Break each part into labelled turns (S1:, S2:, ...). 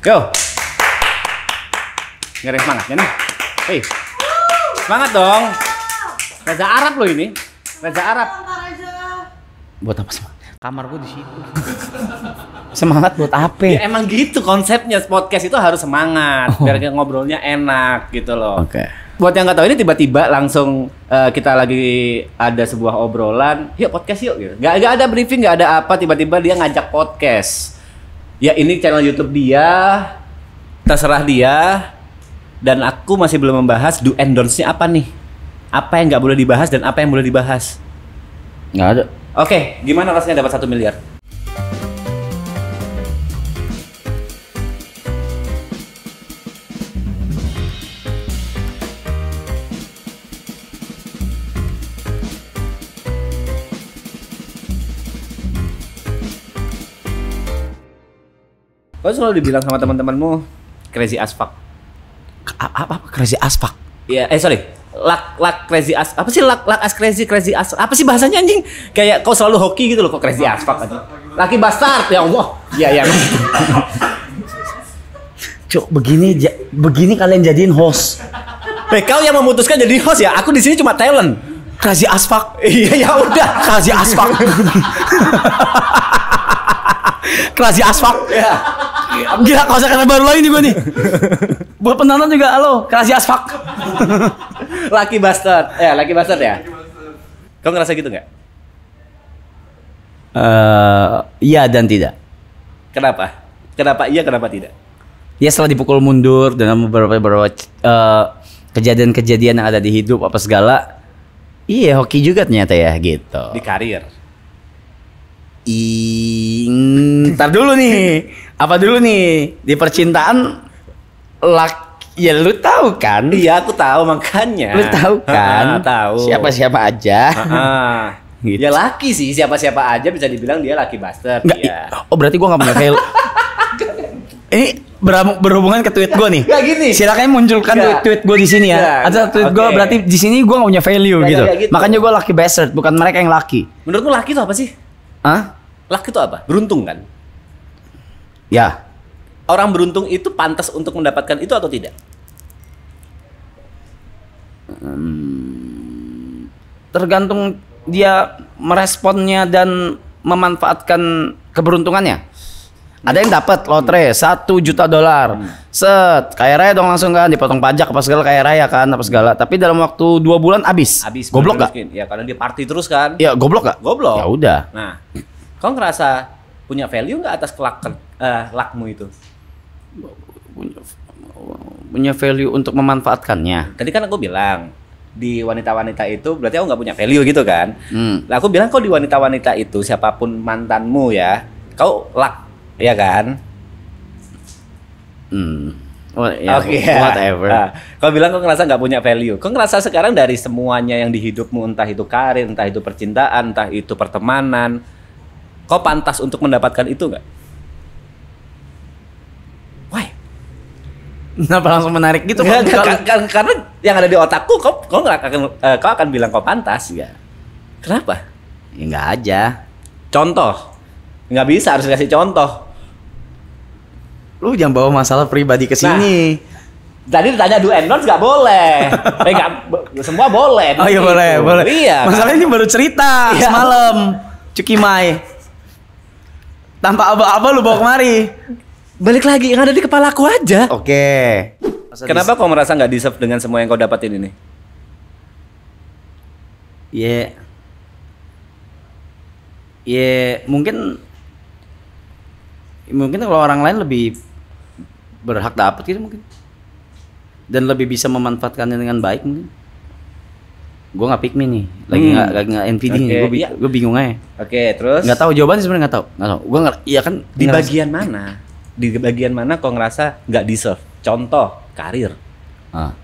S1: Go. Nggak ada yang semangatnya nih. Hei, semangat dong. Reza Arab loh ini. Reza Arab. Buat apa semangat? Kamar gue di situ.
S2: Semangat buat apa?
S1: Ya emang gitu konsepnya, podcast itu harus semangat biar ngobrolnya enak gitu loh.
S2: Oke.
S1: Buat yang nggak tahu ini tiba-tiba langsung kita lagi ada sebuah obrolan, yuk podcast yuk gitu. Nggak ada briefing, nggak ada apa, tiba-tiba dia ngajak podcast. Ya ini channel YouTube dia, terserah dia. Dan aku masih belum membahas do and don'ts-nya apa nih. Apa yang nggak boleh dibahas dan apa yang boleh dibahas.
S2: Nggak ada.
S1: Oke, gimana rasanya dapat 1 miliar? Kau selalu dibilang sama teman-temanmu crazy as fuck.
S2: Apa crazy as fuck?
S1: Iya, sorry. Luck crazy as apa sih luck as crazy as apa sih bahasanya anjing? Kayak kau selalu hoki gitu loh, kok crazy as fuck anjing. Lucky bastard ya Allah. Iya.
S2: Cuk, begini kalian jadiin host.
S1: Kau yang memutuskan jadi host ya. Aku di sini cuma talent.
S2: Crazy as fuck.
S1: Iya, ya udah.
S2: Crazy as fuck. Crazy as fuck.
S1: Ya.
S2: Gila, kata baru lagi nih gue nih. Buat penonton juga, halo, crazy as fuck.
S1: Lucky bastard. Lucky bastard ya. Kau ngerasa gitu nggak?
S2: Iya dan tidak.
S1: Kenapa? Kenapa iya, kenapa tidak?
S2: Ya setelah dipukul mundur dengan beberapa kejadian-kejadian yang ada di hidup apa segala. Iya, hoki juga ternyata ya gitu.
S1: Di karir.
S2: Ntar dulu nih. Apa dulu nih? Di percintaan ya lu tahu kan?
S1: Iya, aku tahu makanya.
S2: Lu tahu kan?
S1: Tahu.
S2: Siapa-siapa aja.
S1: Gitu. Ya laki sih, siapa-siapa aja bisa dibilang dia laki bastard.
S2: Nggak,
S1: ya.
S2: Oh berarti gua nggak punya value. Ini berhubungan ke tweet gua nih.
S1: Nggak gini.
S2: Silakan munculkan tweet gua di sini ya.
S1: Nggak,
S2: Ada tweet gua berarti di sini gua nggak punya value gitu.
S1: Gitu.
S2: Makanya gua lucky bastard, bukan mereka yang lucky.
S1: Menurutmu laki itu apa sih?
S2: Hah?
S1: Laki itu apa? Beruntung kan?
S2: Ya.
S1: Orang beruntung itu pantas untuk mendapatkan itu atau tidak?
S2: Tergantung dia meresponnya dan memanfaatkan keberuntungannya. Ada yang dapat lotre $1 juta. Set, kaya raya dong langsung kan, dipotong pajak apa segala, kaya raya kan apa segala. Tapi dalam waktu 2 bulan habis. Goblok gak?
S1: Ya karena dia party terus kan.
S2: Ya goblok gak?
S1: Goblok.
S2: Ya udah.
S1: Nah, kau ngerasa punya value nggak atas luckmu itu?
S2: Punya value untuk memanfaatkannya.
S1: Tadi kan aku bilang di wanita-wanita itu berarti aku nggak punya value gitu kan? Nah, aku bilang kau di wanita-wanita itu siapapun mantanmu ya, kau luck, ya kan?
S2: Whatever.
S1: Nah, kau bilang kau ngerasa nggak punya value. Kau ngerasa sekarang dari semuanya yang di hidupmu, entah itu karir, entah itu percintaan, entah itu pertemanan, kau pantas untuk mendapatkan itu nggak? Why?
S2: Kenapa langsung menarik gitu?
S1: Karena yang ada di otakku, kau akan bilang kau pantas.
S2: Ya.
S1: Kenapa?
S2: Ya nggak aja.
S1: Contoh, nggak bisa, harus kasih contoh.
S2: Lu jangan bawa masalah pribadi ke sini.
S1: Tadi ditanya do and don'ts nggak boleh. Semua boleh.
S2: Oh iya boleh.
S1: Iya.
S2: Masalah ini baru cerita semalam. Cukimai. Tanpa aba-aba lu bawa kemari.
S1: Balik lagi, yang ada di kepalaku aja.
S2: Oke.
S1: Kenapa kau merasa nggak deserve dengan semua yang kau dapatin ini?
S2: Mungkin kalau orang lain lebih berhak dapat gitu mungkin. Dan lebih bisa memanfaatkannya dengan baik mungkin. Gue nggak pick me nih, lagi nggak NPD nih, gue bingung aja.
S1: Oke, terus?
S2: Nggak tahu jawabannya sebenarnya nggak tahu. Gue nggak, iya kan?
S1: Di bagian mana? Di bagian mana kau ngerasa nggak deserve? Contoh karir,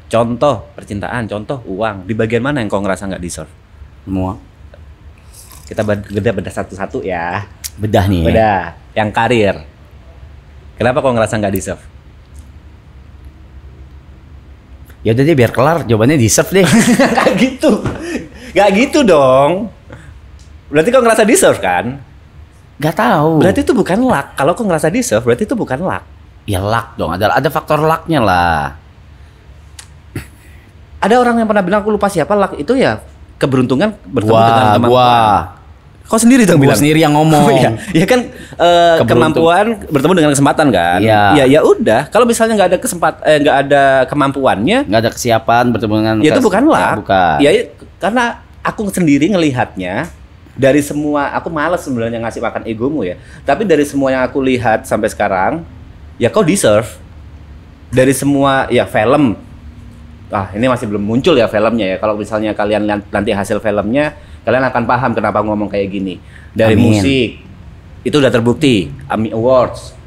S1: contoh percintaan, contoh uang. Di bagian mana yang kau ngerasa nggak deserve?
S2: Semua.
S1: Kita bedah satu-satu ya.
S2: Bedah nih.
S1: Bedah. Yang karir. Kenapa kau ngerasa nggak deserve?
S2: Ya udah deh biar kelar, jawabannya deserve deh.
S1: Gak gitu dong. Berarti kau ngerasa deserve kan?
S2: Gak tahu.
S1: Berarti itu bukan luck. Kalau kau ngerasa deserve, berarti itu bukan luck.
S2: Ya luck dong, ada faktor lucknya lah.
S1: Ada orang yang pernah bilang, aku lupa siapa, luck itu ya keberuntungan bertemu dengan kemampuan. Kau sendiri dong
S2: Gua
S1: bilang.
S2: sendiri yang ngomong.
S1: Iya, ya kan kemampuan bertemu dengan kesempatan kan.
S2: Iya.
S1: Ya udah, kalau misalnya nggak ada nggak ada kemampuannya,
S2: Nggak ada kesiapan bertemu dengan
S1: ya itu bukan luck.
S2: Bukan.
S1: Ya karena aku sendiri ngelihatnya dari semua, aku malas sebenarnya ngasih makan egomu ya. Tapi dari semua yang aku lihat sampai sekarang, ya kau deserve. Dari semua ya film. Ini masih belum muncul ya filmnya ya. Kalau misalnya kalian nanti hasil filmnya, kalian akan paham kenapa ngomong kayak gini. Dari
S2: Amin.
S1: musik itu udah terbukti, AMI Awards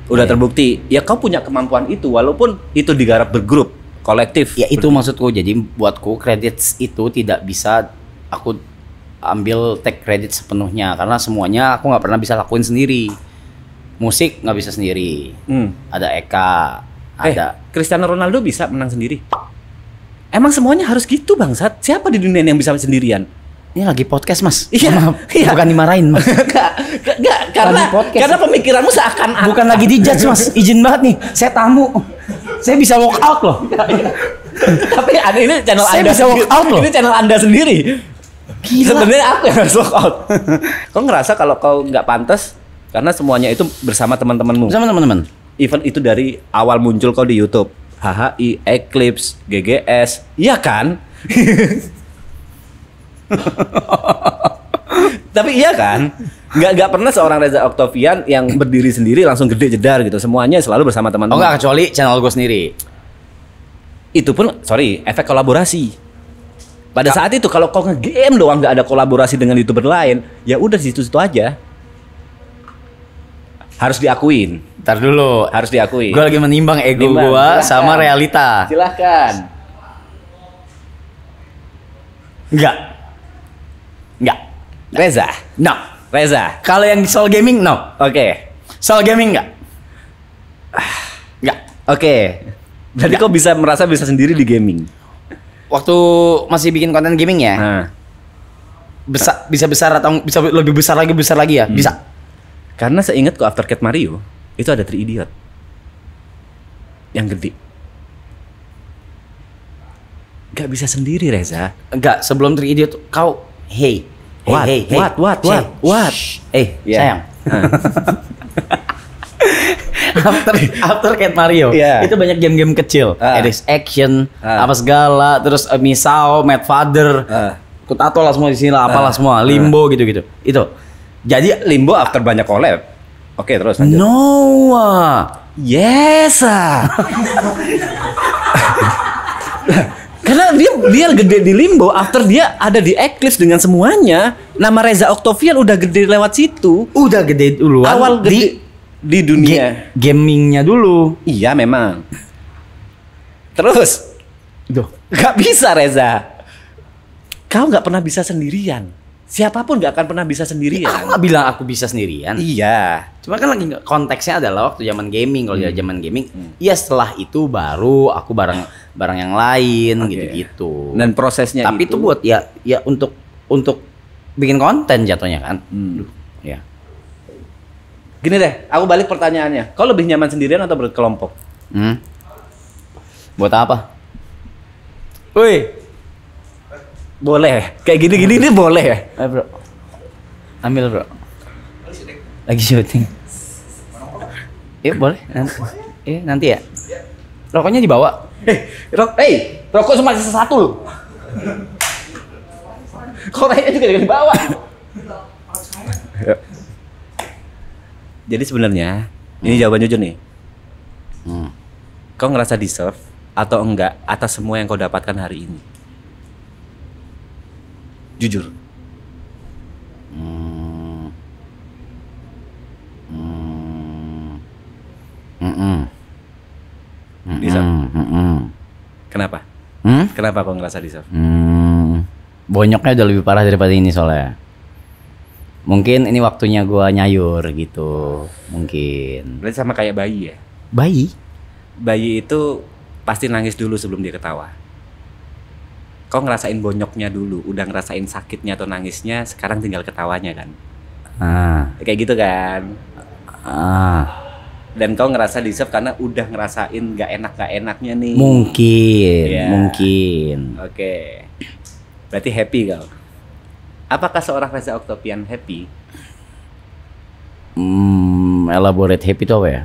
S1: udah terbukti. Ya kau punya kemampuan itu walaupun itu digarap bergrup, kolektif.
S2: Ya itu maksudku. Jadi buatku credits itu tidak bisa aku ambil take credit sepenuhnya karena semuanya aku nggak pernah bisa lakuin sendiri. Musik nggak bisa sendiri. Ada Eka, ada
S1: Cristiano Ronaldo bisa menang sendiri. Emang semuanya harus gitu bangsat? Siapa di dunia ini yang bisa sendirian?
S2: ini lagi podcast mas.
S1: Iya,
S2: Maaf,
S1: iya.
S2: bukan dimarahin mas.
S1: Enggak, karena
S2: Lagi podcast.
S1: karena pemikiranmu seakan
S2: Bukan lagi dijudge mas. Izin banget nih, saya tamu. Saya bisa walk out loh.
S1: Tapi ini channel
S2: Saya
S1: Anda
S2: bisa walk
S1: sendiri.
S2: out loh.
S1: Ini channel Anda sendiri.
S2: Gila.
S1: Sebenarnya aku yang harus walk out. Kau ngerasa kalau kau nggak pantas karena semuanya itu bersama teman-temanmu.
S2: Sama teman-teman.
S1: Even itu dari awal muncul kau di YouTube. HHI, Eclipse, GGS, iya kan? Tapi iya kan? Nggak pernah seorang Reza Octavian yang berdiri sendiri langsung gede jedar gitu. Semuanya selalu bersama
S2: Oh
S1: teman-teman.
S2: enggak, kecuali channel gue sendiri.
S1: Itu pun, efek kolaborasi. Pada saat itu kalau kau nge-game doang nggak ada kolaborasi dengan YouTuber lain, ya udah di situ-situ aja. Harus diakuin.
S2: Ntar dulu.
S1: Harus diakui.
S2: Gue lagi menimbang ego
S1: Nimbang,
S2: gue
S1: silahkan.
S2: sama realita.
S1: Silahkan.
S2: Enggak.
S1: Reza.
S2: No.
S1: Reza.
S2: Kalau yang soal gaming, no.
S1: Oke.
S2: Soal gaming enggak. Enggak.
S1: Oke. Jadi kau merasa bisa sendiri di gaming.
S2: Waktu masih bikin konten gaming ya,
S1: Nah,
S2: bisa besar atau bisa lebih besar lagi ya? Bisa.
S1: karena seingatku Aftercat Mario itu ada 3 Idiot yang gede. Gak bisa sendiri Reza.
S2: Enggak, sebelum 3 Idiot kau
S1: What? Yeah.
S2: Sayang. After Cat Mario
S1: Yeah.
S2: itu banyak game-game kecil, Eris Action, apa segala, terus Misao, Mad Father, Kutato lah semua di sini lah, apalah semua, Limbo gitu-gitu. Itu. Jadi
S1: Limbo after banyak collab. Oke, terus lanjut.
S2: Noah.
S1: Yes. Karena dia gede di Limbo, after dia ada di Eclipse dengan semuanya. Nama Reza Octavian udah gede lewat situ.
S2: Udah gede duluan.
S1: Awal gede di dunia.
S2: Gamingnya dulu.
S1: Iya memang. Terus, gak bisa Reza. Kau gak pernah bisa sendirian. Siapapun gak akan pernah bisa sendirian.
S2: Aku nggak bilang aku bisa sendirian.
S1: Iya.
S2: Cuma kan lagi konteksnya adalah waktu zaman gaming. Kalau zaman gaming, ya setelah itu baru aku bareng yang lain gitu-gitu.
S1: Dan prosesnya
S2: Tapi itu buat ya untuk bikin konten jatuhnya kan. Ya.
S1: Gini deh, aku balik pertanyaannya. Kau lebih nyaman sendirian atau berkelompok?
S2: Buat apa? Woi,
S1: Boleh. Kayak gini-gini ini boleh ya?
S2: bro. Ambil bro. Lagi syuting. Iya boleh. Nanti ya. Rokoknya dibawa.
S1: Rokok cuma sisa 1 loh. Korenya juga jangan dibawa. Jadi sebenarnya ini jawaban jujur nih. Kau ngerasa deserve atau enggak atas semua yang kau dapatkan hari ini? Jujur. Deserve. Kenapa? Kenapa kau ngerasa deserve?
S2: Bonyoknya udah lebih parah daripada ini soalnya. Mungkin ini waktunya gua nyayur gitu. Mungkin.
S1: Berarti sama kayak bayi ya?
S2: Bayi?
S1: Bayi itu pasti nangis dulu sebelum dia ketawa. Kau ngerasain bonyoknya dulu, udah ngerasain sakitnya atau nangisnya, sekarang tinggal ketawanya kan? Kayak gitu kan? dan kau ngerasa deserve karena udah ngerasain gak enaknya nih.
S2: Mungkin,
S1: Ya.
S2: mungkin.
S1: Oke. Berarti happy kau. Apakah seorang Reza Oktavian happy?
S2: Elaborate happy itu apa ya?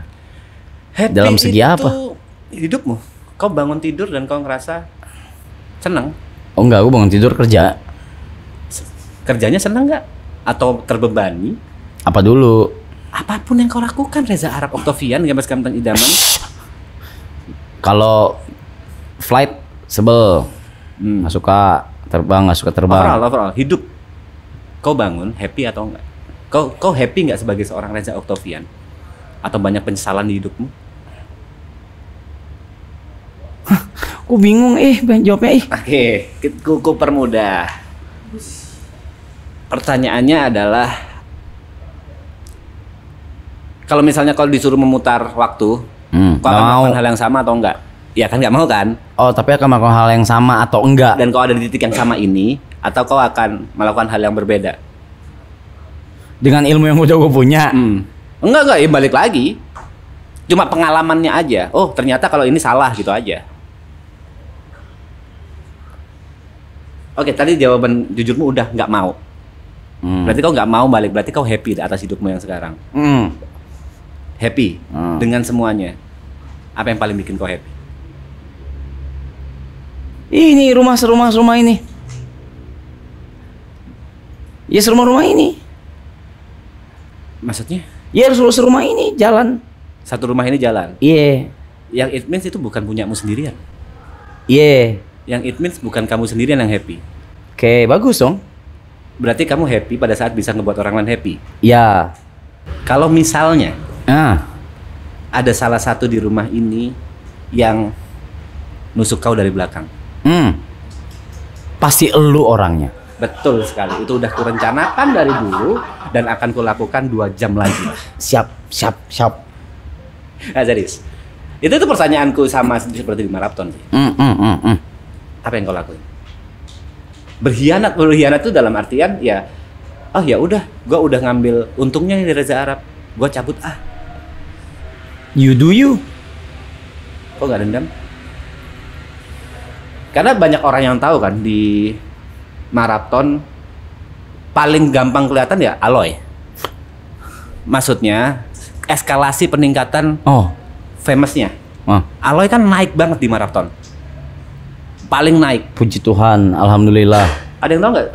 S1: Happy
S2: Dalam segi
S1: itu
S2: apa?
S1: hidupmu. Kau bangun tidur dan kau ngerasa senang.
S2: Oh enggak, aku bangun tidur kerja.
S1: Kerjanya senang nggak? Atau terbebani?
S2: Apa dulu?
S1: Apapun yang kau lakukan Reza Arab Oktavian, Gamers Ganteng Idaman.
S2: Kalau flight sebel, nggak suka terbang, nggak suka terbang.
S1: Overall, hidup. Kau bangun happy atau enggak? Kau happy nggak sebagai seorang Reza Oktavian? Atau banyak penyesalan di hidupmu?
S2: Aku bingung jawabnya
S1: Oke, ku permudah. Pertanyaannya adalah, kalau misalnya kau disuruh memutar waktu, kau akan
S2: mau.
S1: melakukan hal yang sama atau enggak? Ya kan nggak mau kan?
S2: Oh, tapi akan melakukan hal yang sama atau enggak?
S1: Dan kau ada di titik yang sama ini, atau kau akan melakukan hal yang berbeda?
S2: Dengan ilmu yang udah gue punya.
S1: Enggak, ya balik lagi. Cuma pengalamannya aja. Oh, ternyata kalau ini salah gitu aja. Oke, tadi jawaban jujurmu udah nggak mau. Berarti kau nggak mau balik, berarti kau happy di atas hidupmu yang sekarang. Happy dengan semuanya. Apa yang paling bikin kau happy?
S2: Ini rumah ini. Ya serumah ini.
S1: Maksudnya?
S2: Ya serumah ini jalan.
S1: Satu rumah ini jalan.
S2: Iya.
S1: Yang it means itu bukan punyamu sendirian.
S2: Iya.
S1: Yang it means bukan kamu sendirian yang happy.
S2: Oke, bagus dong.
S1: Berarti kamu happy pada saat bisa ngebuat orang lain happy.
S2: Ya.
S1: Kalau misalnya
S2: Ah.
S1: ada salah satu di rumah ini yang nusuk kau dari belakang.
S2: Pasti elu orangnya.
S1: Betul sekali. Itu udah kurencanakan dari dulu dan akan kulakukan 2 jam lagi.
S2: Siap.
S1: Nah, Zadis. Itu pertanyaanku sama seperti di maraton sih. Apa yang kau lakuin? Berkhianat itu dalam artian ya, oh ya udah, gua udah ngambil untungnya nih dari Reza Arab, gua cabut ah.
S2: You do you.
S1: Kok nggak dendam? Karena banyak orang yang tahu kan di maraton paling gampang kelihatan ya Aloy. Maksudnya eskalasi peningkatan famousnya. Aloy kan naik banget di maraton. Paling naik.
S2: Puji Tuhan, alhamdulillah.
S1: Ada yang tahu nggak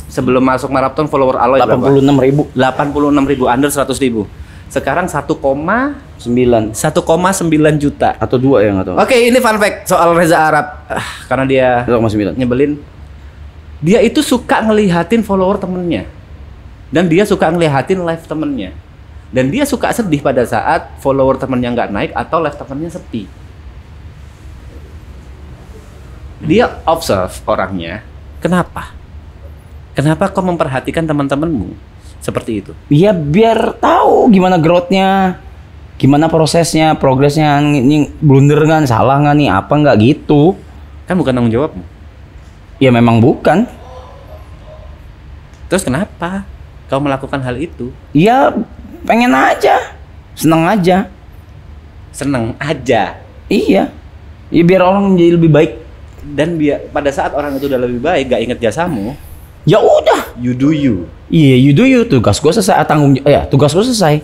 S1: sebelum masuk maraton follower Aloy
S2: 86.000.
S1: 86.000 under 100.000. Sekarang 1,9 juta.
S2: Atau 2 ya nggak tahu.
S1: Oke, ini fun fact soal Reza Arab. Karena dia
S2: 1,9.
S1: nyebelin. Dia itu suka ngelihatin follower temennya. Dan dia suka ngelihatin live temennya. Dan dia suka sedih pada saat follower temennya nggak naik atau live temennya sepi. Dia observe orangnya. Kenapa? Kenapa kau memperhatikan teman-temanmu seperti itu?
S2: Iya, biar tahu gimana growth-nya, gimana prosesnya, progresnya. Ini blunder kan, salah nggak nih, apa nggak gitu?
S1: Kan bukan tanggung jawabmu.
S2: Ya memang bukan.
S1: Terus kenapa kau melakukan hal itu?
S2: Iya, pengen aja, seneng aja.
S1: Seneng aja.
S2: Iya. Ya biar orang menjadi lebih baik.
S1: Dan pada saat orang itu udah lebih baik, gak inget jasamu,
S2: ya udah.
S1: you do you.
S2: Iya, you do you. Tugas gue selesai, tugas gue selesai.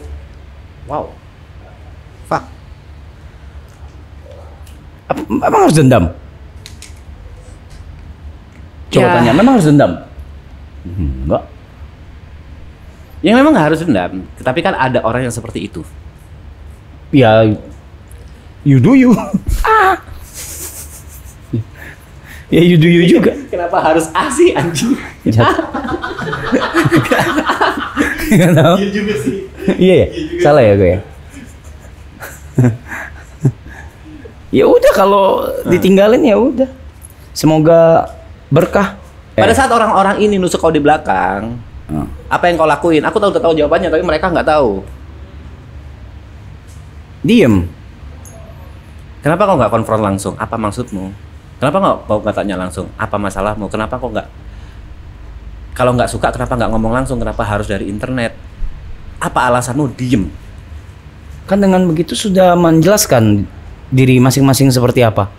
S1: Wow. Fuck.
S2: Emang harus dendam? Coba tanya, memang harus dendam? Enggak.
S1: Ya memang gak harus dendam, tapi kan ada orang yang seperti itu.
S2: Ya, you do you. Ya you do you juga.
S1: Kenapa harus asih anjing?
S2: Enggak tahu.
S1: Iya juga sih.
S2: Iya ya? Salah ya gue ya? Ya udah, kalau ditinggalin ya udah. Semoga berkah.
S1: Pada saat orang-orang ini nusuk kau di belakang, apa yang kau lakuin? Aku tahu jawabannya, tapi mereka nggak tahu.
S2: Diem.
S1: Kenapa kau nggak konfront langsung? Apa maksudmu? Kenapa nggak tanya langsung? Apa masalahmu? Kenapa kau nggak? Kalau nggak suka, kenapa nggak ngomong langsung? Kenapa harus dari internet? Apa alasanmu? Diem.
S2: Kan dengan begitu sudah menjelaskan diri masing-masing seperti apa.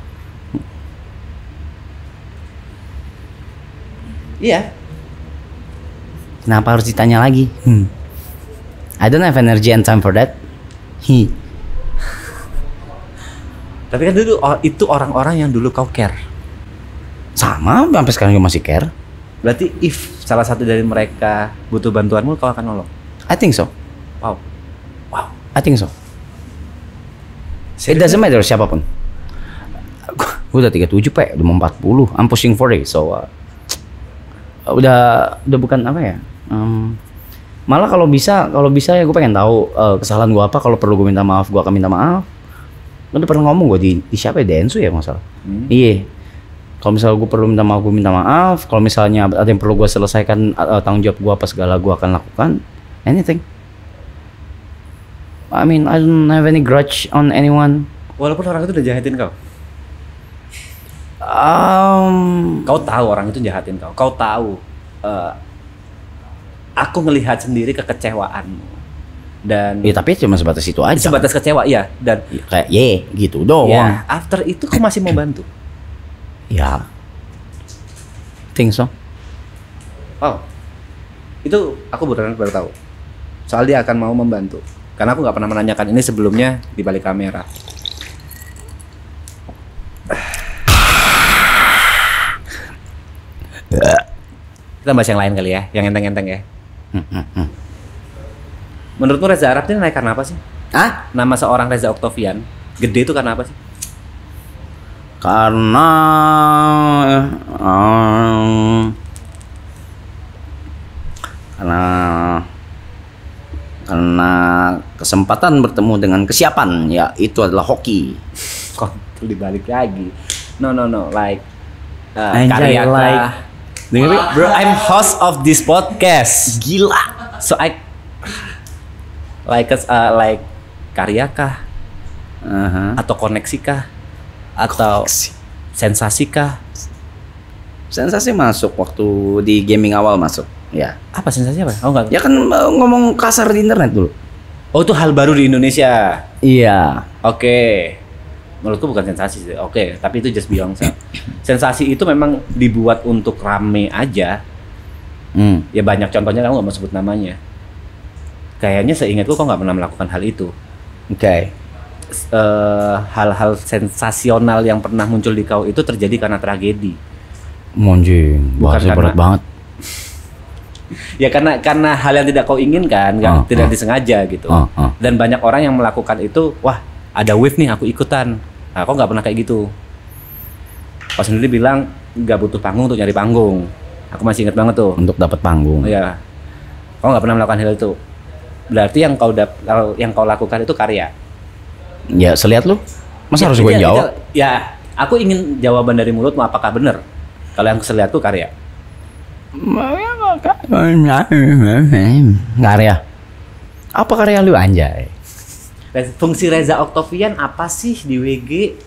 S1: Iya.
S2: Kenapa harus ditanya lagi? I don't have energy and time for that.
S1: Tapi kan dulu itu orang-orang yang dulu kau care.
S2: Sama, sampai sekarang juga masih care.
S1: Berarti if salah satu dari mereka butuh bantuanmu, kau akan nolong.
S2: I think so.
S1: Wow.
S2: I think so. It doesn't matter siapapun. Gue udah 37 Pak, udah mau 40. I'm pushing 40, so udah bukan apa ya. Malah kalau bisa ya gue pengen tahu kesalahan gue apa. Kalau perlu gue minta maaf, gue akan minta maaf. Gue udah pernah ngomong gue di siapa ya, Densu ya masalah. Iya. Kalau misalnya gue perlu minta maaf, gue minta maaf. Kalau misalnya ada yang perlu gue selesaikan, tanggung jawab gue apa segala, gue akan lakukan. Anything. I mean, I don't have any grudge on anyone.
S1: Walaupun orang itu udah jahatin kau. Kau tahu orang itu jahatin kau. Kau tahu. Aku ngelihat sendiri kekecewaanmu. Dan
S2: ya tapi cuma sebatas itu aja.
S1: Sebatas kecewa, iya. Dan
S2: ya, kayak gitu doang.
S1: Ya, after itu kau masih mau bantu.
S2: Ya. Think so.
S1: Oh. Itu aku baru tahu. Soal dia akan mau membantu. Karena aku nggak pernah menanyakan ini sebelumnya di balik kamera. Kita bahas yang lain kali ya, yang enteng-enteng ya. Menurutmu Reza Arab ini naik karena apa sih?
S2: Hah?
S1: Nama seorang Reza Octavian gede itu karena apa sih?
S2: Karena kesempatan bertemu dengan kesiapan, ya itu adalah hoki.
S1: Kok dibalik lagi? No, like
S2: karya
S1: kah? Bro, I'm host of this podcast.
S2: Gila.
S1: So I like karya kah? Atau koneksi kah? Atau sensasi kah?
S2: Sensasi masuk waktu di gaming awal masuk. Ya.
S1: Apa sensasinya apa? Oh enggak.
S2: Ya kan ngomong kasar di internet dulu.
S1: Oh itu hal baru di Indonesia.
S2: Iya.
S1: Oke. Menurutku bukan sensasi sih. Oke, tapi itu just Beyonce. Sensasi itu memang dibuat untuk rame aja. Ya banyak contohnya, kamu nggak mau sebut namanya. Kayaknya seingatku kok nggak pernah melakukan hal itu.
S2: Oke.
S1: Hal-hal sensasional yang pernah muncul di kau itu terjadi karena tragedi.
S2: Monjing, bahasa berat banget.
S1: Ya karena hal yang tidak kau inginkan, tidak disengaja gitu. Dan banyak orang yang melakukan itu, wah ada wave nih aku ikutan. Nah kau nggak pernah kayak gitu. Kau sendiri bilang nggak butuh panggung untuk nyari panggung. Aku masih ingat banget tuh.
S2: Untuk dapat panggung.
S1: Iya. Kau nggak pernah melakukan hal itu. Berarti yang kau lakukan itu karya.
S2: Ya selihat lu. Masa harus gue jawab?
S1: Ya aku ingin jawaban dari mulutmu apakah benar. Kalau yang selihat tuh karya.
S2: Karya. Apa karya lu anjay?
S1: Fungsi Reza Octavian apa sih di WG?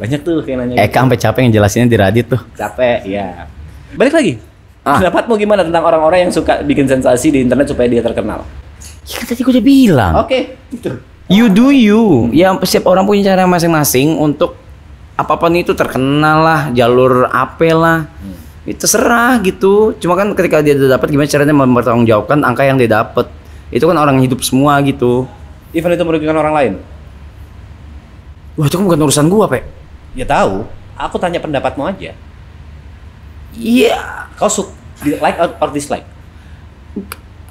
S1: Banyak tuh kayak nanya.
S2: Eka sampai capek ngejelasinnya di Radit tuh.
S1: Capek, ya. Balik lagi. Pendapatmu gimana tentang orang-orang yang suka bikin sensasi di internet supaya dia terkenal?
S2: Ya tadi gue udah bilang.
S1: Oke.
S2: You do you. Ya setiap orang punya cara masing-masing untuk apapun itu, terkenal lah, jalur apa lah. Itu terserah gitu. Cuma kan ketika dia udah dapat, gimana caranya mempertanggungjawabkan angka yang dia dapat. Itu kan orang hidup semua gitu.
S1: Even itu merugikan orang lain.
S2: Wah itu kan bukan urusan gua, Pe.
S1: Ya tahu. Aku tanya pendapatmu aja.
S2: Iya.
S1: Kau like or dislike?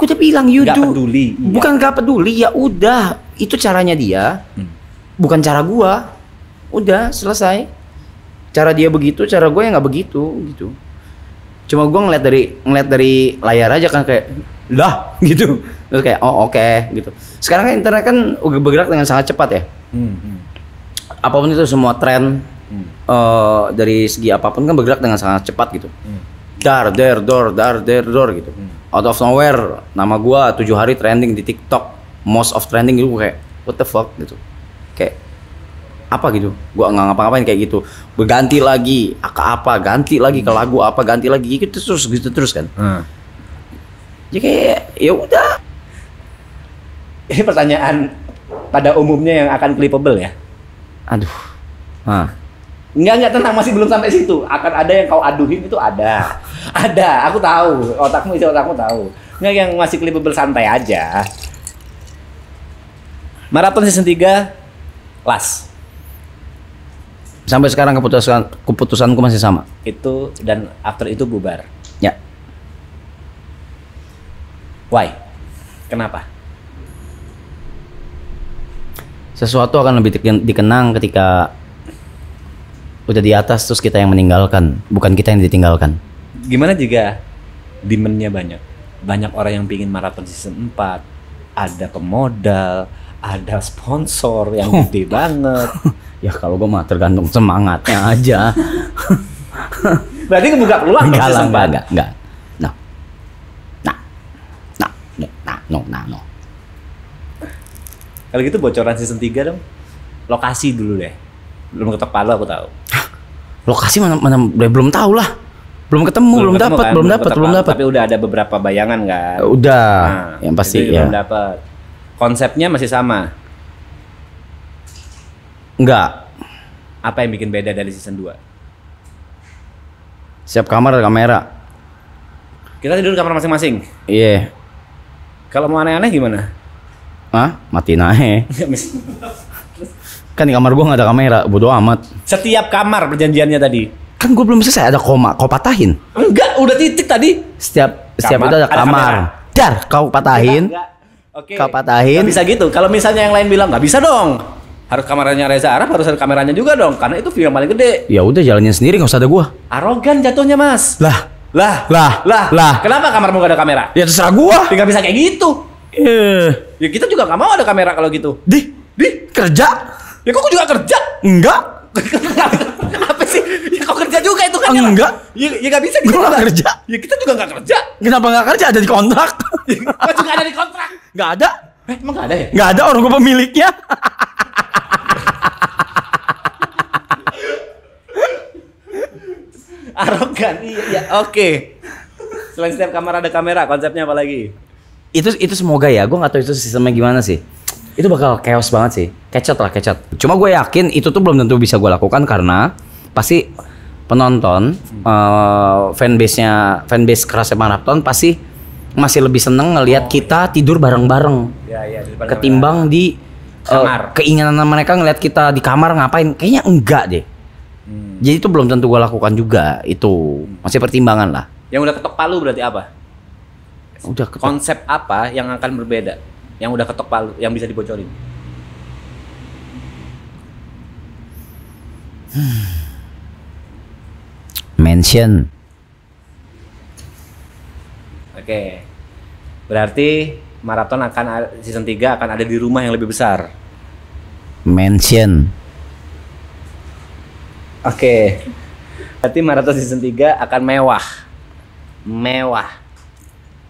S2: Gua udah bilang you
S1: gak
S2: do.
S1: Peduli. Iya.
S2: Bukan gak peduli, ya udah. Itu caranya dia. Bukan cara gua. Udah selesai. Cara dia begitu, cara gue ya nggak begitu gitu. Cuma gue ngeliat dari layar aja kan kayak lah gitu. Terus kayak oh oke, gitu. Sekarang kan internet kan udah bergerak dengan sangat cepat ya. Apapun itu semua tren dari segi apapun kan bergerak dengan sangat cepat gitu. Dar der gitu. Out of nowhere nama gue 7 hari trending di TikTok, most of trending gitu kayak what the fuck gitu. Kayak apa gitu, gua nggak ngapa-ngapain kayak gitu, berganti lagi apa ganti lagi ke lagu apa ganti lagi gitu terus kan. Jadi kayak ya udah.
S1: Ini pertanyaan pada umumnya yang akan clippable ya.
S2: Aduh. Hah.
S1: Enggak tenang, masih belum sampai situ. Akan ada yang kau aduhin itu ada. Ada, aku tahu. Isi otakmu tahu. Enggak yang masih clippable santai aja. Marathon season 3 last.
S2: Sampai sekarang keputusanku masih sama.
S1: Itu dan after itu bubar.
S2: Ya.
S1: Why? Kenapa?
S2: Sesuatu akan lebih dikenang ketika udah di atas terus kita yang meninggalkan, bukan kita yang ditinggalkan.
S1: Gimana jika demand-nya banyak? Banyak orang yang pingin maraton season 4, ada pemodal, ada sponsor yang gede banget.
S2: Ya kalau gue mah tergantung semangatnya aja.
S1: Berarti kebuka peluang
S2: Enggak lah,
S1: season 4.
S2: enggak. No.
S1: Kalau gitu bocoran season 3 dong. Lokasi dulu deh. Belum ketok palu aku tahu.
S2: Lokasi mana belum tahu lah. Belum ketemu, belum dapat.
S1: Tapi udah ada beberapa bayangan kan.
S2: Udah,
S1: Nah,
S2: yang pasti
S1: itu
S2: ya.
S1: belum dapat. Konsepnya masih sama.
S2: Enggak.
S1: Apa yang bikin beda dari season 2?
S2: Siap kamar ada kamera.
S1: Kita tidur di kamar masing-masing.
S2: Iya.
S1: Kalau mau aneh-aneh gimana?
S2: Hah? Matiin aja. Kan di kamar gua nggak ada kamera, bodo amat.
S1: Setiap kamar perjanjiannya tadi.
S2: Kan gua belum selesai, ada koma, kau patahin.
S1: Enggak, udah titik tadi.
S2: Setiap
S1: Kamar,
S2: itu ada
S1: ada
S2: kamar.
S1: kamera.
S2: Dar, kau patahin.
S1: Enggak. Oke.
S2: Kau patahin.
S1: Nggak bisa gitu. Kalau misalnya yang lain bilang nggak bisa dong. Harus kameranya Reza Arab, harus ada kameranya juga dong. Karena itu view yang paling gede.
S2: Ya udah jalanin sendiri, nggak usah ada gua.
S1: Arogan jatuhnya mas.
S2: Lah.
S1: Lah. Kenapa kamarmu gak ada kamera?
S2: Ya terserah gua.
S1: Tinggal bisa kayak gitu. Ya kita juga nggak mau ada kamera kalau gitu.
S2: Di kerja?
S1: Ya kok juga kerja?
S2: Enggak.
S1: Apa sih? Ya kok kerja juga itu kan?
S2: Enggak.
S1: Ya nggak bisa gitu.
S2: Gua nggak kerja.
S1: Ya kita juga nggak kerja.
S2: Kenapa nggak kerja? Ada di kontrak.
S1: Gua juga ada di kontrak.
S2: Nggak ada.
S1: Emang nggak ada ya?
S2: Nggak ada, orang gua pemiliknya.
S1: Arogan, iya, oke. Selain setiap kamar ada kamera, konsepnya apa lagi?
S2: Itu semoga ya, gue nggak tahu itu sistemnya gimana sih. Itu bakal chaos banget sih, kecot. Cuma gue yakin itu tuh belum tentu bisa gue lakukan karena pasti penonton fanbase kerasnya maraton pasti masih lebih seneng ngelihat kita tidur bareng-bareng
S1: Ya,
S2: ketimbang di
S1: kamar.
S2: keinginan mereka ngelihat kita di kamar ngapain. Kayaknya enggak deh. Jadi itu belum tentu gue lakukan juga, itu masih pertimbangan lah.
S1: Yang udah ketok palu berarti apa?
S2: Udah ketok.
S1: Konsep apa yang akan berbeda? Yang udah ketok palu, yang bisa dibocorin?
S2: Mention.
S1: Oke. Berarti maraton season 3 akan ada di rumah yang lebih besar.
S2: Mention.
S1: Oke. Berarti maraton season 3 akan mewah.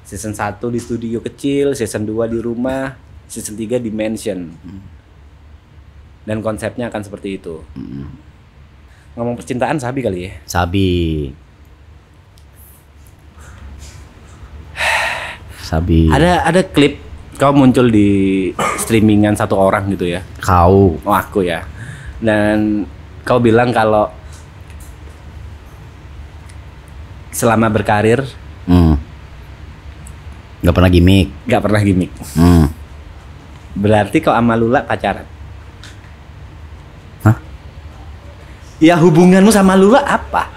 S1: Season 1 di studio kecil, season 2 di rumah, season 3 di mansion. Dan konsepnya akan seperti itu. Ngomong percintaan Sabi kali ya?
S2: Sabi.
S1: Ada klip kau muncul di streamingan satu orang gitu ya?
S2: Kau.
S1: Oh aku ya. Dan kau bilang kalau selama berkarir
S2: Gak pernah gimmick.
S1: Berarti kau sama Lula pacaran?
S2: Hah?
S1: Ya hubunganmu sama Lula apa?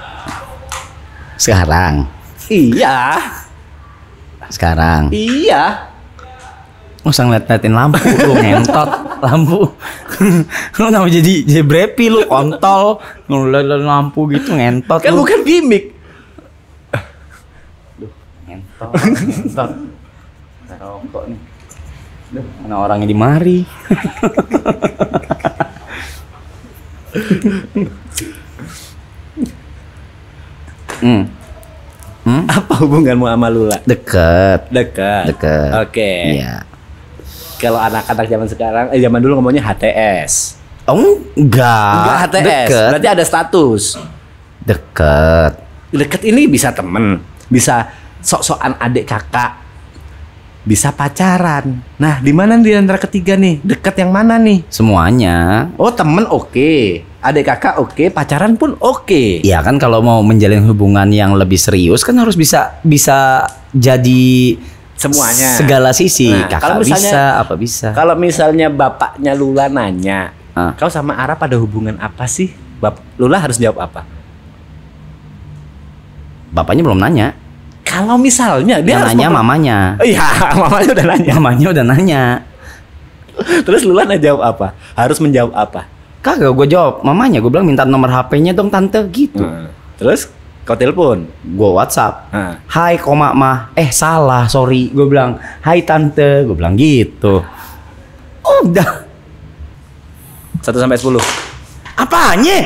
S2: Sekarang.
S1: Iya.
S2: Nggak usah ngeliat-ngeliatin lampu lu, ngentot lampu. Lu nama jadi brepi lu, kontol. Ngeliat lampu gitu, ngentot
S1: Kan
S2: lu.
S1: bukan gimmick.
S2: Ngentot. Rokok nih. Duh, mana orangnya di mari.
S1: Apa hubunganmu sama Lula?
S2: Deket.
S1: Oke.
S2: Iya.
S1: Kalau anak-anak zaman sekarang, zaman dulu ngomongnya HTS.
S2: Oh, enggak.
S1: HTS.
S2: Deket.
S1: Berarti ada status.
S2: Deket.
S1: Deket ini bisa temen, bisa sok-sokan adik kakak, bisa pacaran. Nah, di mana di antara ketiga nih? Dekat yang mana nih?
S2: Semuanya.
S1: Oh, temen oke. Adik kakak oke, pacaran pun oke.
S2: Ya kan kalau mau menjalin hubungan yang lebih serius kan harus bisa jadi
S1: Semuanya.
S2: segala sisi.
S1: Nah,
S2: Kakak
S1: kalau misalnya-
S2: bisa, apa bisa.
S1: Kalau misalnya bapaknya Lula nanya,
S2: Ah.
S1: kau sama Ara pada hubungan apa sih? Lula harus jawab apa?
S2: Bapaknya belum nanya.
S1: Kalau misalnya dia
S2: Yang
S1: harus
S2: nanya mamanya.
S1: Iya, mamanya udah nanya.
S2: Mamanya udah nanya.
S1: Terus Lula jawab apa? Harus menjawab apa?
S2: Kagak, gue jawab mamanya. Gue bilang minta nomor HP-nya dong tante gitu.
S1: Terus kau telepon.
S2: Gue WhatsApp.
S1: Nah.
S2: Hai kok mama. Salah, sorry. Gue bilang hai tante. Gue bilang gitu. Udah.
S1: 1 sampai 10.
S2: Apanya?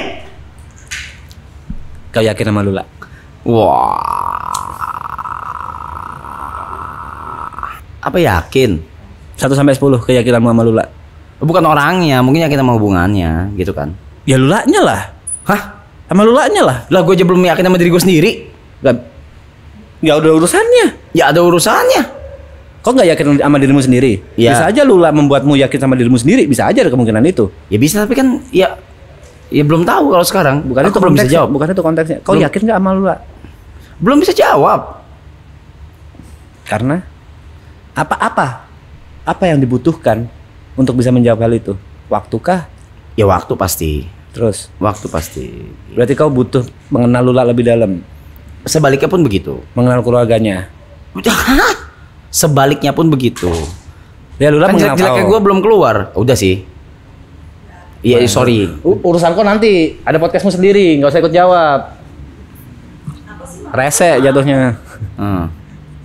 S1: Kau yakin sama Lula?
S2: Wah. Apa yakin?
S1: 1 sampai 10 keyakinanmu sama Lula.
S2: Bukan orangnya, mungkin yakin sama hubungannya, gitu kan?
S1: Ya Lulanya lah.
S2: Hah?
S1: Sama Lulanya lah.
S2: Lah gue aja belum yakin sama diri gue sendiri.
S1: Gak ada urusannya.
S2: Ya ada urusannya.
S1: Kok nggak yakin sama dirimu sendiri?
S2: Ya.
S1: Bisa aja Lula membuatmu yakin sama dirimu sendiri. Bisa aja ada kemungkinan itu.
S2: Ya bisa, tapi kan ya belum tahu kalau sekarang.
S1: Bukan
S2: Aku
S1: itu
S2: belum bisa
S1: konteksnya.
S2: jawab.
S1: Bukan itu konteksnya. Kau
S2: Belum.
S1: yakin nggak sama Lula?
S2: Belum bisa jawab.
S1: Karena apa yang dibutuhkan untuk bisa menjawab hal itu? Waktukah?
S2: Ya waktu pasti.
S1: Terus
S2: Waktu pasti.
S1: berarti kau butuh mengenal Lula lebih dalam,
S2: Sebaliknya pun begitu.
S1: mengenal keluarganya.
S2: Hah? Sebaliknya pun begitu.
S1: Ya Lula
S2: Kan
S1: mengenal
S2: jelek-jeleknya
S1: kau.
S2: gue belum keluar. Udah sih. Iya, sorry.
S1: Urusan kau nanti ada podcastmu sendiri, nggak usah ikut jawab. Rese jatuhnya.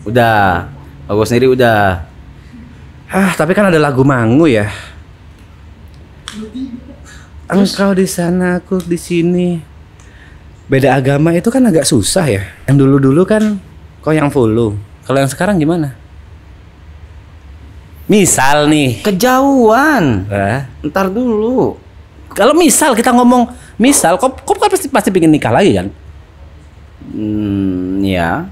S2: Udah. Aku sendiri udah.
S1: Tapi kan ada lagu Mangu ya. Engkau di sana, aku di sini. Beda agama itu kan agak susah ya. Yang dulu-dulu kan kau yang follow. Kalau yang sekarang gimana? Misal nih.
S2: Kejauhan.
S1: Hah?
S2: Ntar dulu.
S1: Kalau misal kita ngomong, kau kan pasti pingin nikah lagi kan?
S2: Ya.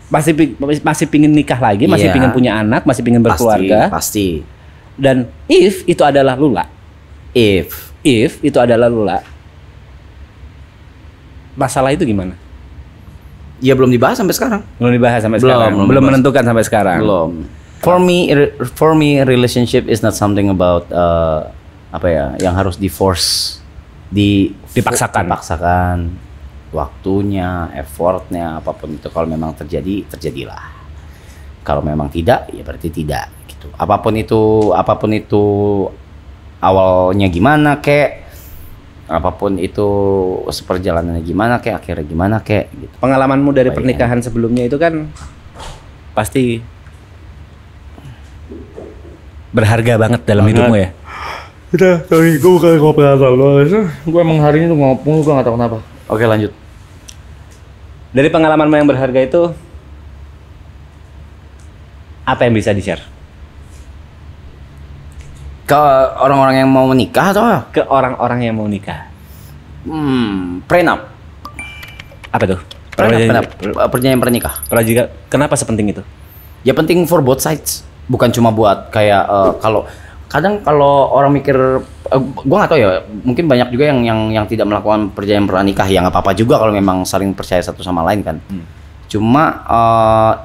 S1: Masih pingin nikah lagi, masih
S2: Iya.
S1: pingin punya anak, masih pingin berkeluarga.
S2: Pasti.
S1: Dan if itu adalah Lula,
S2: If.
S1: itu adalah Lula, masalah itu gimana?
S2: Ya belum dibahas sampai sekarang.
S1: Belum dibahas sampai
S2: Belum,
S1: sekarang.
S2: belum
S1: Belum
S2: dibahas.
S1: menentukan sampai sekarang.
S2: Belum. For me relationship is not something about apa ya, yang harus
S1: Dipaksakan.
S2: Waktunya, effortnya, apapun itu. Kalau memang terjadi, terjadilah. Kalau memang tidak, ya berarti tidak gitu. Apapun itu awalnya gimana kek, apapun itu seperjalanannya gimana kek, akhirnya gimana kek gitu.
S1: Pengalamanmu dari
S2: Baik,
S1: pernikahan sebelumnya itu kan pasti berharga banget dalam hidupmu ya.
S2: Sorry, gue bukan ngobrol lo. Gue emang hari ini tuh ngomong, gue gak tahu kenapa. Oke, lanjut.
S1: Dari pengalamanmu yang berharga itu, apa yang bisa di-share?
S2: Ke orang-orang yang mau menikah atau apa?
S1: Ke orang-orang yang mau nikah.
S2: Prenup.
S1: Apa tuh?
S2: Perjanjian pernikah.
S1: Kenapa sepenting itu?
S2: Ya penting for both sides. Bukan cuma buat kayak kalau orang mikir, gue nggak tahu ya, mungkin banyak juga yang tidak melakukan perjanjian pernikah. Ya nggak apa-apa juga kalau memang saling percaya satu sama lain kan. Cuma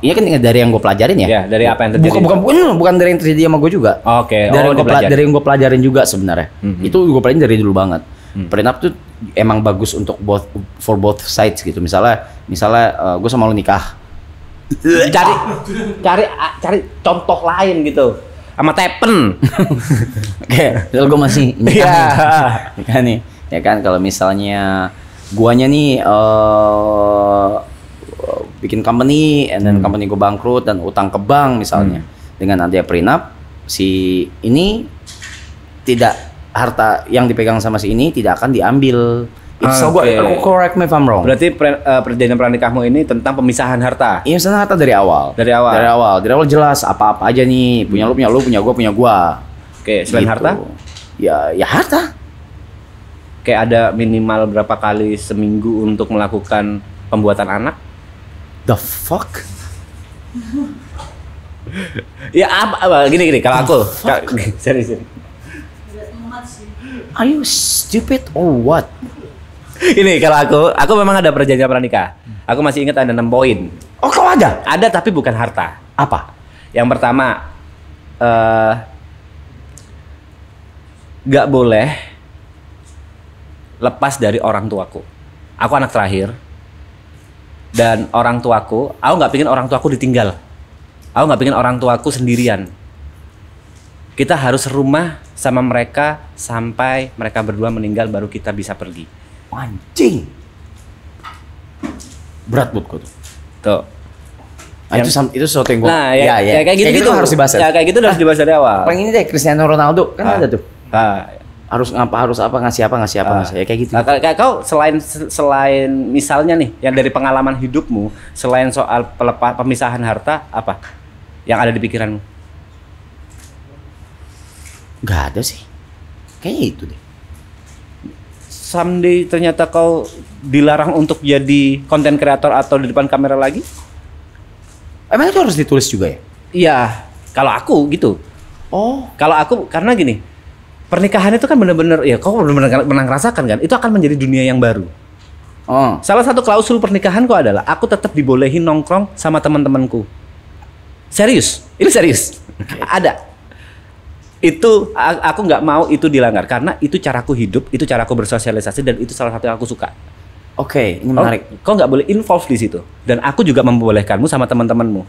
S2: ini kan dari yang gue pelajarin ya.
S1: Ya, dari apa yang terjadi?
S2: Bukan dari yang terjadi sama gue juga.
S1: Oke.
S2: Dari yang gue pelajarin juga sebenarnya. Itu gue pelajarin dari dulu banget. Prenup tuh emang bagus untuk for both sides gitu. Misalnya gue sama lo nikah.
S1: Cari contoh lain gitu. Sama Tepen.
S2: Oke, gue masih
S1: Iya.
S2: nikah nih. Ya kan kalau misalnya guanya nih bikin company and then company gue bangkrut dan utang ke bank misalnya. Dengan nanti prenup, si ini tidak, harta yang dipegang sama si ini tidak akan diambil. Correct me if I'm wrong.
S1: Berarti perjanjian pernikahmu ini tentang pemisahan harta.
S2: Iya, misalnya harta dari awal.
S1: Dari awal.
S2: Dari awal jelas apa-apa aja nih. Punya lu, punya gua.
S1: Oke, selain
S2: Gitu.
S1: harta?
S2: Ya harta.
S1: Kayak ada minimal berapa kali seminggu untuk melakukan pembuatan anak?
S2: The fuck?
S1: Ya apa gini kalau aku serius.
S2: Are you stupid or what?
S1: Ini kalau aku memang ada perjanjian pranikah. Aku masih ingat ada 6 poin.
S2: Oh, kau ada?
S1: Ada tapi bukan harta.
S2: Apa?
S1: Yang pertama, nggak boleh lepas dari orang tuaku. Aku anak terakhir dan orang tuaku, aku nggak pengen orang tuaku ditinggal. Aku nggak pengen orang tuaku sendirian. Kita harus serumah sama mereka sampai mereka berdua meninggal baru kita bisa pergi.
S2: Anjing. Berat buatku tuh.
S1: Tuh.
S2: Nah, itu sesuatu yang gua.
S1: Nah, ya kayak gitu
S2: harus dibahas.
S1: Ya kayak gitu harus dibahas dari awal.
S2: Apa ini deh Cristiano Ronaldo kan ada tuh.
S1: Nah,
S2: Harus ngasih apa ya kayak gitu.
S1: Nah, kayak kau selain misalnya nih yang dari pengalaman hidupmu, selain soal pemisahan harta apa yang ada di pikiranmu?
S2: Gak ada sih. Kayaknya itu deh.
S1: Someday ternyata kau dilarang untuk jadi konten kreator atau di depan kamera lagi?
S2: Emang itu harus ditulis juga ya?
S1: Iya, kalau aku gitu.
S2: Oh,
S1: Kalau aku karena gini, pernikahan itu kan bener-bener ya kau bener-bener pernah ngerasakan kan, itu akan menjadi dunia yang baru.
S2: oh.
S1: Salah satu klausul pernikahanku adalah aku tetap dibolehin nongkrong sama teman-temanku. Serius, ini serius. Ada. Itu aku nggak mau itu dilanggar karena itu caraku hidup, itu caraku bersosialisasi dan itu salah satu yang aku suka.
S2: Oke, ini menarik.
S1: Kau nggak boleh involve di situ dan aku juga membolehkanmu sama teman-temanmu.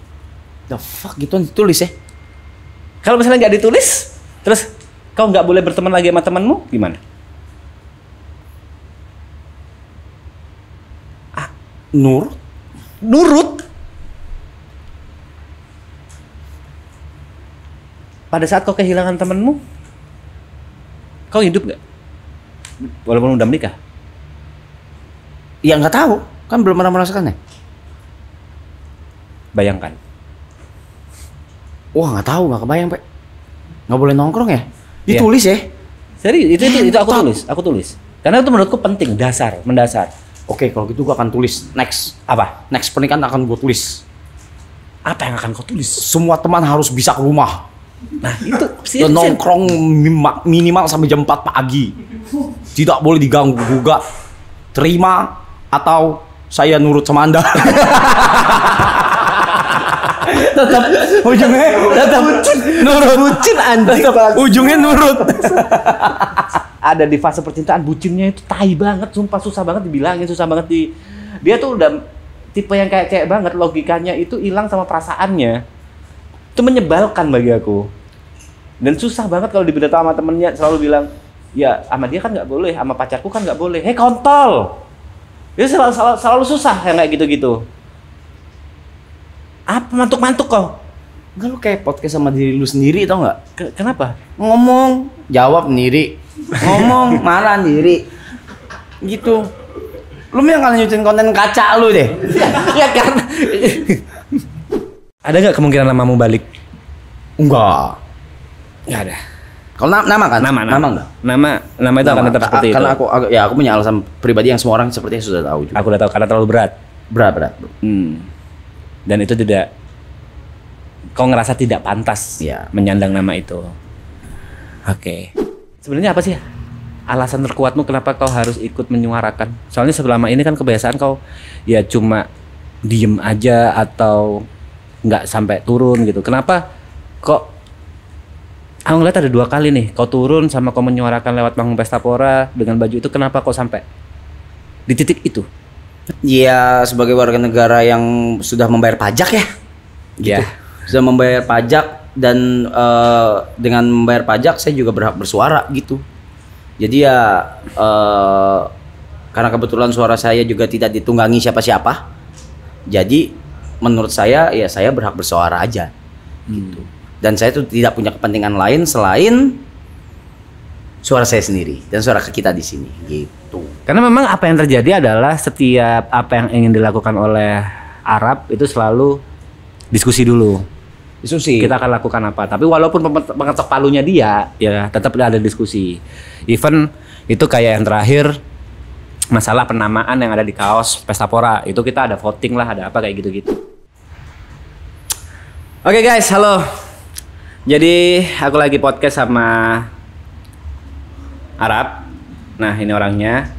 S2: The fuck gitu ditulis ya?
S1: Kalau misalnya nggak ditulis, terus kau nggak boleh berteman lagi sama temanmu, gimana? Nurut. Pada saat kau kehilangan temanmu, kau hidup nggak? Walaupun udah menikah.
S2: Ya nggak tahu, kan belum pernah merasakannya.
S1: Bayangkan.
S2: Wah nggak tahu, nggak kebayang Pak. Nggak boleh nongkrong ya? Ditulis ya?
S1: Serius, itu aku tulis. Karena itu menurutku penting, mendasar.
S2: Oke, kalau gitu gua akan tulis next.
S1: Apa?
S2: Next pernikahan akan gua tulis.
S1: Apa yang akan kau tulis?
S2: Semua teman harus bisa ke rumah.
S1: Nah, itu
S2: Dan nongkrong minimal sampai jam 4 pagi. Tidak boleh diganggu gugat. Terima atau saya nurut sama Anda. Tetap ujungnya nurut.
S1: Bucin anjing.
S2: Ujungnya nurut.
S1: Ada di fase percintaan bucinnya itu tai banget, sumpah susah banget dibilangin, susah banget dia tuh udah tipe yang kayak cewek banget, logikanya itu hilang sama perasaannya. Itu menyebalkan bagi aku. Dan susah banget kalau diberitahu sama temennya, selalu bilang, ya sama dia kan nggak boleh, sama pacarku kan nggak boleh. Hei kontol! Itu selalu susah yang kayak gitu-gitu. Apa mantuk-mantuk kau?
S2: Enggak, lu kayak podcast sama diri lu sendiri tau nggak?
S1: Kenapa?
S2: Ngomong, jawab sendiri. Ngomong, marah sendiri. Gitu. Lu yang kan nyuciin konten kaca lu deh.
S1: Ya karena ada nggak kemungkinan namamu balik?
S2: Enggak.
S1: Nggak ada.
S2: Kalau nama kan?
S1: Nama
S2: enggak?
S1: Nama itu akan tetap seperti itu.
S2: Karena aku punya alasan pribadi yang semua orang sepertinya sudah tahu juga.
S1: Aku udah tahu karena terlalu berat.
S2: Berat.
S1: Dan itu tidak, kau ngerasa tidak pantas
S2: Ya.
S1: menyandang nama itu. Oke. Sebenarnya apa sih alasan terkuatmu kenapa kau harus ikut menyuarakan? Soalnya selama ini kan kebiasaan kau ya cuma diem aja atau nggak sampai turun gitu. Kenapa kok? Aku ngeliat ada 2 kali nih kau turun sama kau menyuarakan lewat panggung Pestapora dengan baju itu. Kenapa kau sampai di titik itu?
S2: Ya sebagai warga negara yang sudah membayar pajak ya. Gitu.
S1: Ya.
S2: Sudah membayar pajak dan dengan membayar pajak saya juga berhak bersuara gitu. Jadi ya karena kebetulan suara saya juga tidak ditunggangi siapa-siapa. Jadi menurut saya ya saya berhak bersuara aja. Gitu. Dan saya tuh tidak punya kepentingan lain selain suara saya sendiri dan suara kita di sini gitu.
S1: Karena memang apa yang terjadi adalah setiap apa yang ingin dilakukan oleh Arab itu selalu diskusi dulu.
S2: Diskusi.
S1: Kita akan lakukan apa. Tapi walaupun pengetok palunya dia, ya tetap ada diskusi. Even itu kayak yang terakhir masalah penamaan yang ada di kaos Pestapora. Itu kita ada voting lah, ada apa kayak gitu-gitu. Oke guys, halo. Jadi aku lagi podcast sama Arab. Nah ini orangnya.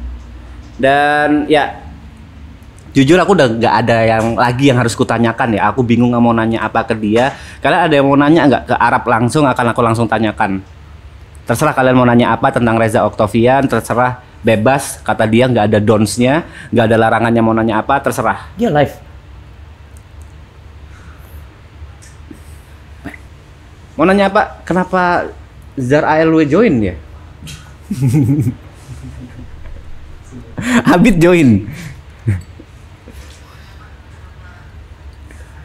S1: Dan ya jujur aku udah nggak ada yang harus kutanyakan ya. Aku bingung nggak mau nanya apa ke dia. Kalian ada yang mau nanya nggak ke Arab langsung? Akan aku langsung tanyakan. Terserah kalian mau nanya apa tentang Reza Octavian. Terserah, bebas. Kata dia nggak ada donsnya, nggak ada larangannya mau nanya apa. Terserah.
S2: Dia live.
S1: Mau nanya apa? Kenapa Zar ALW join ya? Habib join.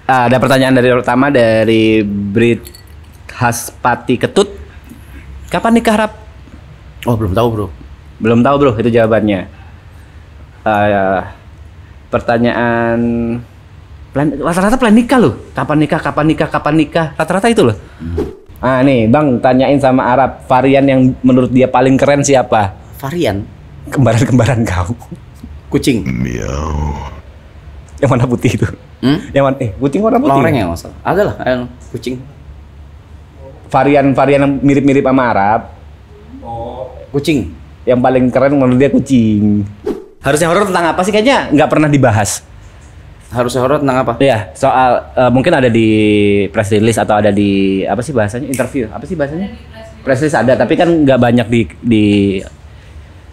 S1: Ada pertanyaan pertama dari Brit Haspati Ketut. Kapan nikah, Rap?
S2: Oh, belum tahu, Bro.
S1: Belum tahu, Bro. Itu jawabannya. Pertanyaan rata-rata plan nikah loh. Kapan nikah? Rata-rata itu loh. Ah nih, Bang, tanyain sama Arab varian yang menurut dia paling keren siapa?
S2: Varian
S1: Kembaran kau.
S2: kucing.
S1: Yang mana putih itu? Yang mana? Kucing warna putih.
S2: Loreng ya masalah. Ada lah, kucing.
S1: Varian yang mirip-mirip sama Arab.
S2: Kucing.
S1: Yang paling keren menurut dia kucing. Harusnya horor tentang apa sih? Kayaknya nggak pernah dibahas.
S2: Harusnya horor tentang apa?
S1: Iya, soal mungkin ada di press release atau ada di apa sih bahasanya? Interview. Apa sih bahasanya? Press release ada, tapi kan nggak banyak di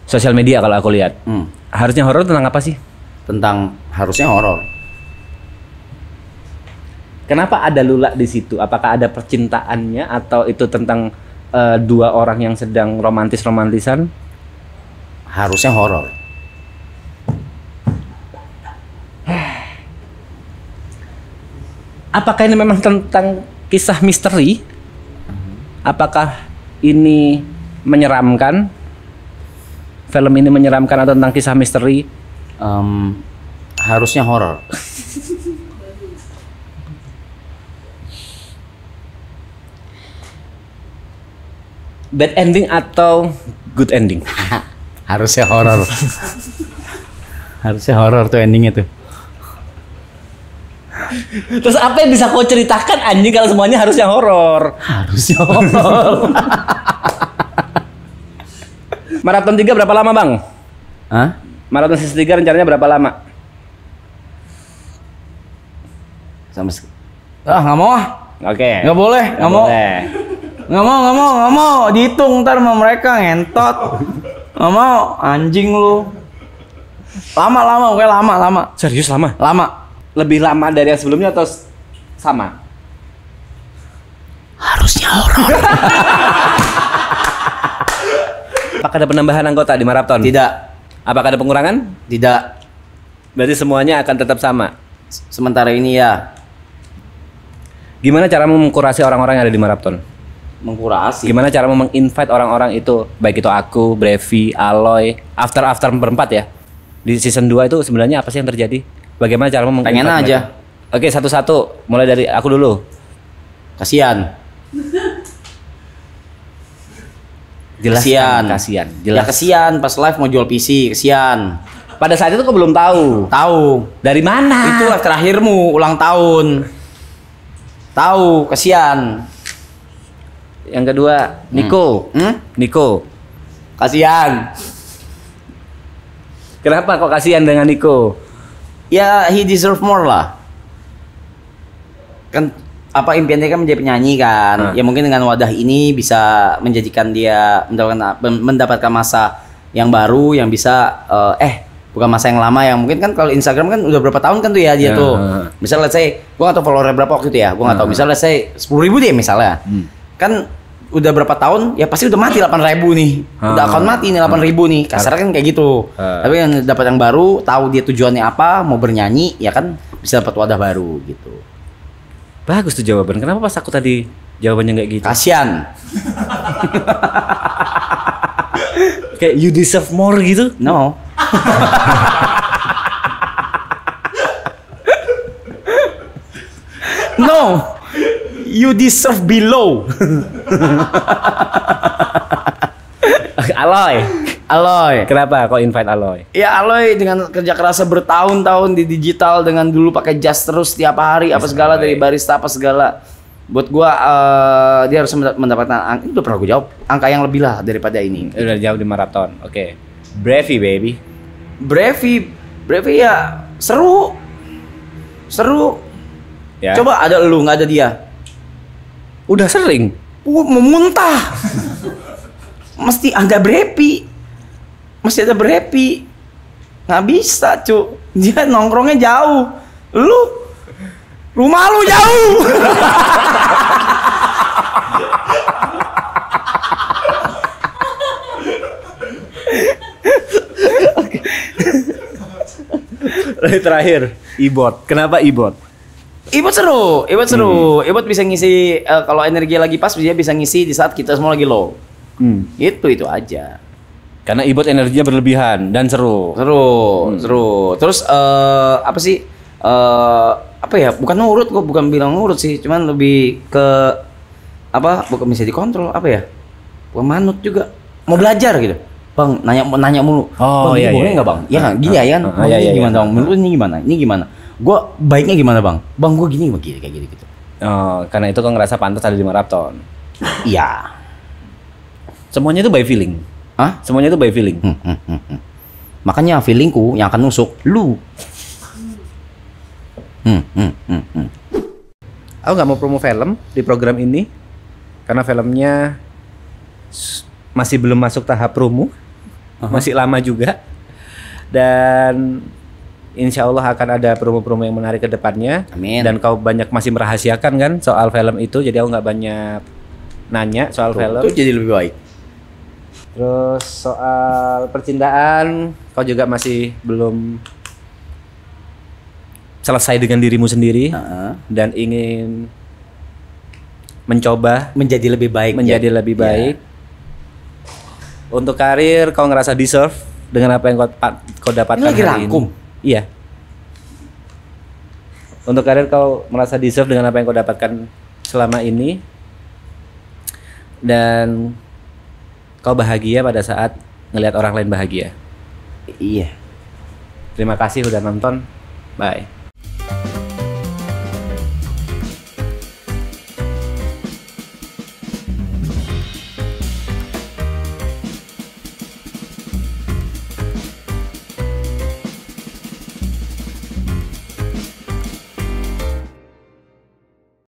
S1: sosial media kalau aku lihat. Harusnya horor tentang apa sih?
S2: Tentang harusnya horor.
S1: Kenapa ada Lula di situ? Apakah ada percintaannya atau itu tentang dua orang yang sedang romantisan?
S2: Harusnya horor.
S1: Apakah ini memang tentang kisah misteri? Apakah ini menyeramkan? Film ini menyeramkan atau tentang kisah misteri?
S2: Harusnya horor.
S1: Bad ending atau good ending?
S2: Harusnya horor. Harusnya horor tuh endingnya tuh.
S1: Terus apa yang bisa kau ceritakan anjing kalau semuanya harusnya horor?
S2: Harusnya horor.
S1: Maraton 3 berapa lama, Bang?
S2: Hah?
S1: Maraton season 3 rencananya berapa lama?
S2: Nggak mau ah.
S1: Oke.
S2: Nggak boleh, nggak mau.
S1: Boleh.
S2: Nggak mau. Dihitung ntar sama mereka ngentot. Nggak mau, anjing lu. Lama, pokoknya lama.
S1: Serius lama?
S2: Lama.
S1: Lebih lama dari yang sebelumnya atau sama?
S2: Harusnya horor.
S1: Apakah ada penambahan anggota di maraton?
S2: Tidak.
S1: Apakah ada pengurangan?
S2: Tidak.
S1: Berarti semuanya akan tetap sama.
S2: Sementara ini ya.
S1: Gimana cara mengkurasi orang-orang yang ada di maraton?
S2: Mengkurasi.
S1: Gimana cara menginvite orang-orang itu, baik itu aku, Brevi, Aloy, after berempat ya. Di season 2 itu sebenarnya apa sih yang terjadi? Bagaimana cara
S2: Pengen aja.
S1: Oke, satu-satu. Mulai dari aku dulu.
S2: Kasian.
S1: Kasian.
S2: Ya
S1: Jelas.
S2: kasian pas live mau jual PC, kasian.
S1: Pada saat itu kau belum tahu.
S2: Tahu.
S1: Dari mana?
S2: Itu live terakhirmu ulang tahun. Tahu, kasian.
S1: Yang kedua, Niko. Niko.
S2: Kasian.
S1: Kenapa kok kasihan dengan Niko?
S2: Ya he deserve more lah. Kan apa impiannya kan menjadi penyanyi kan. Ya mungkin dengan wadah ini bisa menjadikan dia mendapatkan masa yang baru yang bisa bukan masa yang lama yang mungkin kan kalau Instagram kan udah berapa tahun kan tuh ya dia tuh. Misalnya let's say gua nggak tahu followernya berapa waktu itu ya. Gua nggak tahu. Misalnya let's say 10.000 deh misalnya. Kan udah berapa tahun ya pasti udah mati 8.000 nih. Udah akun mati nih 8.000 nih. Kasarnya kan kayak gitu. Tapi yang dapat yang baru, tahu dia tujuannya apa, mau bernyanyi, ya kan bisa dapat wadah baru gitu.
S1: Bagus tuh jawaban. Kenapa pas aku tadi jawabannya nggak gitu?
S2: Kasian.
S1: Kayak you deserve more gitu?
S2: No. No. You deserve below. Aloy.
S1: Kenapa kok invite Aloy?
S2: Ya Aloy dengan kerja kerasnya bertahun-tahun di digital dengan dulu pakai jas terus tiap hari apa segala dari barista apa segala. Buat gua dia harus mendapatkan itu udah pernah gua jawab, angka yang lebih lah daripada ini.
S1: Udah jauh di maraton. Oke. Brevi baby.
S2: Brevi ya seru.
S1: Ya.
S2: Coba ada lu nggak ada dia.
S1: Udah sering.
S2: Memuntah. Mesti ada Brevi. Nggak bisa, cu. Dia nongkrongnya jauh. Rumah lu jauh.
S1: Terakhir, Ibot. Kenapa Ibot?
S2: Ibot seru. Ibot bisa ngisi kalau energi lagi pas dia bisa ngisi di saat kita semua lagi low. Itu aja.
S1: Karena Ibot energinya berlebihan dan seru.
S2: Seru. Terus apa sih? Apa ya? Bukan nurut, gua bukan bilang nurut sih, cuman lebih ke apa? Bukan bisa dikontrol, apa ya? Bukan manut juga. Mau belajar gitu. Bang, nanya mulu.
S1: Oh,
S2: bang,
S1: iya,
S2: boleh
S1: iya.
S2: nggak bang? Iya kan, gini ya kan?
S1: Iya.
S2: Gimana bang? Menurut ini gimana? Gua baiknya gimana bang? Bang, gua gini kayak gitu.
S1: Oh, karena itu kau ngerasa pantas ada di maraton.
S2: Iya.
S1: Semuanya itu by feeling.
S2: Hah?
S1: Semuanya itu by feeling.
S2: Makanya feelingku yang akan nusuk lu.
S1: Aku nggak mau promo film di program ini karena filmnya masih belum masuk tahap promo, masih lama juga. Dan insya Allah akan ada promo-promo yang menarik ke depannya.
S2: Amin.
S1: Dan kau banyak masih merahasiakan kan soal film itu, jadi aku nggak banyak nanya soal film.
S2: Itu jadi lebih baik.
S1: Terus soal percintaan, kau juga masih belum selesai dengan dirimu sendiri dan ingin mencoba
S2: Menjadi lebih baik.
S1: menjadi lebih baik. Untuk karir, kau ngerasa deserve dengan apa yang kau dapatkan
S2: Ini lagi
S1: hari
S2: rangkum.
S1: ini. Iya. Untuk karir, kau merasa deserve dengan apa yang kau dapatkan selama ini, dan kau bahagia pada saat ngelihat orang lain bahagia.
S2: Iya.
S1: Terima kasih udah nonton. Bye.